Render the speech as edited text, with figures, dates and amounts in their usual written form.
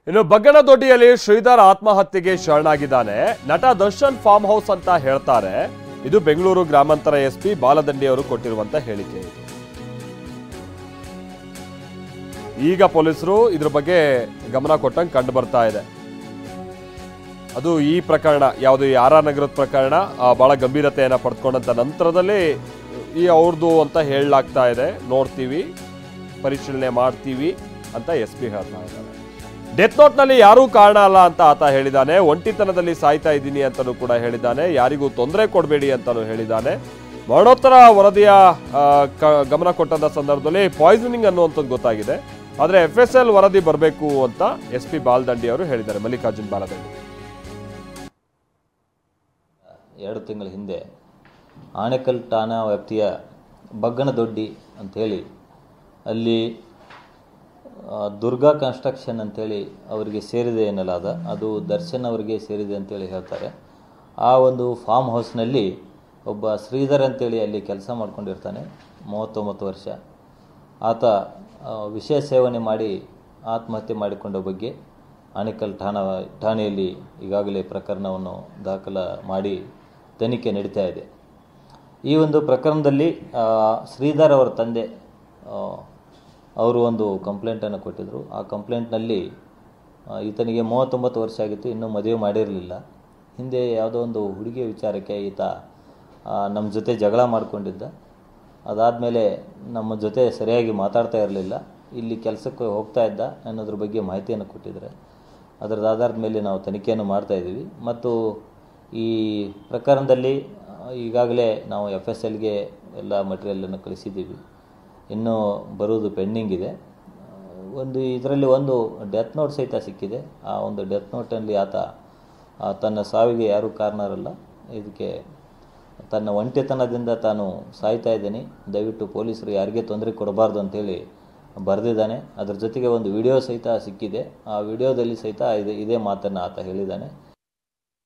ಇನ್ನು ಬಗ್ಗನದೊಡ್ಡಿಯಲ್ಲಿ ಶ್ರೀಧರ್ ಆತ್ಮಹತ್ಯೆಗೆ ಶರಣಾಗಿದ್ದಾನೆ. ನಟ ದರ್ಶನ್ ಫಾರ್ಮ್ ಹೌಸ್ ಅಂತ ಹೇಳ್ತಾರೆ. ಇದು ಬೆಂಗಳೂರು ಗ್ರಾಮಾಂತರ ಎಸ್ಪಿ ಬಾಲದಂಡಿ ಅವರು ಕೊಟ್ಟಿರುವಂತ ಹೇಳಿಕೆ ಇದು. ಈಗ ಪೊಲೀಸರು ಇದ್ರ ಬಗ್ಗೆ ಗಮನ ಕೊಟ್ಟಂಗೆ ಕಂಡು ಬರ್ತಾ ಇದೆ. ಅದು ಈ ಪ್ರಕರಣ ಯಾವುದು ಈ ಆರ್ ಆರ್ ನಗರದ ಪ್ರಕರಣ ಬಹಳ ಗಂಭೀರತೆಯನ್ನು ಪಡೆದುಕೊಂಡಂತ ನಂತರದಲ್ಲಿ ಈ ಅವ್ರದ್ದು ಅಂತ ಹೇಳಲಾಗ್ತಾ ಇದೆ. ನೋಡ್ತೀವಿ, ಪರಿಶೀಲನೆ ಮಾಡ್ತೀವಿ ಅಂತ ಎಸ್ ಪಿ ಹೇಳ್ತಾ ಇದ್ದಾರೆ. ಡೆತ್ ನೋಟ್ನಲ್ಲಿ ಯಾರೂ ಕಾರಣ ಅಲ್ಲ ಅಂತ ಆತ ಹೇಳಿದ್ದಾನೆ. ಒಂಟಿತನದಲ್ಲಿ ಸಾಯ್ತಾ ಇದ್ದೀನಿ ಅಂತಲೂ ಕೂಡ ಹೇಳಿದ್ದಾನೆ. ಯಾರಿಗೂ ತೊಂದರೆ ಕೊಡಬೇಡಿ ಅಂತಲೂ ಹೇಳಿದ್ದಾನೆ. ಮರಣೋತ್ತರ ವರದಿಯ ಗಮನ ಕೊಟ್ಟಂತ ಸಂದರ್ಭದಲ್ಲಿ ಪಾಯ್ಸನಿಂಗ್ ಅನ್ನುವಂಥದ್ದು ಗೊತ್ತಾಗಿದೆ. ಆದರೆ FSL ವರದಿ ಬರಬೇಕು ಅಂತ ಎಸ್ ಪಿ ಬಾಲದಂಡಿ ಅವರು ಹೇಳಿದ್ದಾರೆ. ಮಲ್ಲಿಕಾರ್ಜುನ್ ಬಾಲದಂಡಿ 2 ತಿಂಗಳ ಹಿಂದೆ ಆನೇಕಲ್ ಠಾಣಾ ವ್ಯಾಪ್ತಿಯ ಬಗ್ಗನದೊಡ್ಡಿ ಅಂಥೇಳಿ ಅಲ್ಲಿ ದುರ್ಗಾ ಕನ್ಸ್ಟ್ರಕ್ಷನ್ ಅಂಥೇಳಿ ಅವರಿಗೆ ಸೇರಿದೆ ಎನ್ನಲಾದ, ಅದು ದರ್ಶನ್ ಅವರಿಗೆ ಸೇರಿದೆ ಅಂತೇಳಿ ಹೇಳ್ತಾರೆ. ಆ ಒಂದು ಫಾರ್ಮ್ ಹೌಸ್ನಲ್ಲಿ ಒಬ್ಬ ಶ್ರೀಧರ್ ಅಂತೇಳಿ ಅಲ್ಲಿ ಕೆಲಸ ಮಾಡ್ಕೊಂಡಿರ್ತಾನೆ, 39 ವರ್ಷ. ಆತ ವಿಷ ಸೇವನೆ ಮಾಡಿ ಆತ್ಮಹತ್ಯೆ ಮಾಡಿಕೊಂಡ ಬಗ್ಗೆ ಆನೇಕಲ್ ಠಾಣೆಯಲ್ಲಿ ಈಗಾಗಲೇ ಪ್ರಕರಣವನ್ನು ದಾಖಲು ಮಾಡಿ ತನಿಖೆ ನಡೀತಾ ಇದೆ. ಈ ಒಂದು ಪ್ರಕರಣದಲ್ಲಿ ಶ್ರೀಧರ್ ಅವರ ತಂದೆ ಅವರು ಒಂದು ಕಂಪ್ಲೇಂಟನ್ನು ಕೊಟ್ಟಿದ್ದರು. ಆ ಕಂಪ್ಲೇಂಟ್ನಲ್ಲಿ ಈತನಿಗೆ 39 ವರ್ಷ ಆಗಿತ್ತು, ಇನ್ನೂ ಮದುವೆ ಮಾಡಿರಲಿಲ್ಲ. ಹಿಂದೆ ಯಾವುದೋ ಒಂದು ಹುಡುಗಿಯ ವಿಚಾರಕ್ಕೆ ಈತ ನಮ್ಮ ಜೊತೆ ಜಗಳ ಮಾಡಿಕೊಂಡಿದ್ದ. ಅದಾದಮೇಲೆ ನಮ್ಮ ಜೊತೆ ಸರಿಯಾಗಿ ಮಾತಾಡ್ತಾ ಇರಲಿಲ್ಲ. ಇಲ್ಲಿ ಕೆಲಸಕ್ಕೆ ಹೋಗ್ತಾ ಇದ್ದ ಅನ್ನೋದ್ರ ಬಗ್ಗೆ ಮಾಹಿತಿಯನ್ನು ಕೊಟ್ಟಿದ್ದಾರೆ. ಅದರದ ಆಧಾರದ ಮೇಲೆ ನಾವು ತನಿಖೆಯನ್ನು ಮಾಡ್ತಾಯಿದ್ದೀವಿ. ಮತ್ತು ಈ ಪ್ರಕರಣದಲ್ಲಿ ಈಗಾಗಲೇ ನಾವು FSLಗೆ ಎಲ್ಲ ಮಟೀರಿಯಲನ್ನು ಕಳಿಸಿದ್ದೀವಿ. ಇನ್ನೂ ಬರುವುದು ಪೆಂಡಿಂಗ್ ಇದೆ. ಇದರಲ್ಲಿ ಒಂದು ಡೆತ್ ನೋಟ್ ಸಹಿತ ಸಿಕ್ಕಿದೆ. ಆ ಒಂದು ಡೆತ್ ನೋಟಲ್ಲಿ ಆತ ತನ್ನ ಸಾವಿಗೆ ಯಾರೂ ಕಾರಣರಲ್ಲ, ಇದಕ್ಕೆ ತನ್ನ ಒಂಟಿತನದಿಂದ ತಾನು ಸಾಯ್ತಾ ಇದ್ದೀನಿ, ದಯವಿಟ್ಟು ಪೊಲೀಸರು ಯಾರಿಗೆ ತೊಂದರೆ ಕೊಡಬಾರ್ದು ಅಂತೇಳಿ ಬರೆದಿದ್ದಾನೆ. ಅದರ ಜೊತೆಗೆ ಒಂದು ವಿಡಿಯೋ ಸಹಿತ ಸಿಕ್ಕಿದೆ. ಆ ವಿಡಿಯೋದಲ್ಲಿ ಸಹಿತ ಇದೇ ಮಾತನ್ನು ಆತ ಹೇಳಿದ್ದಾನೆ.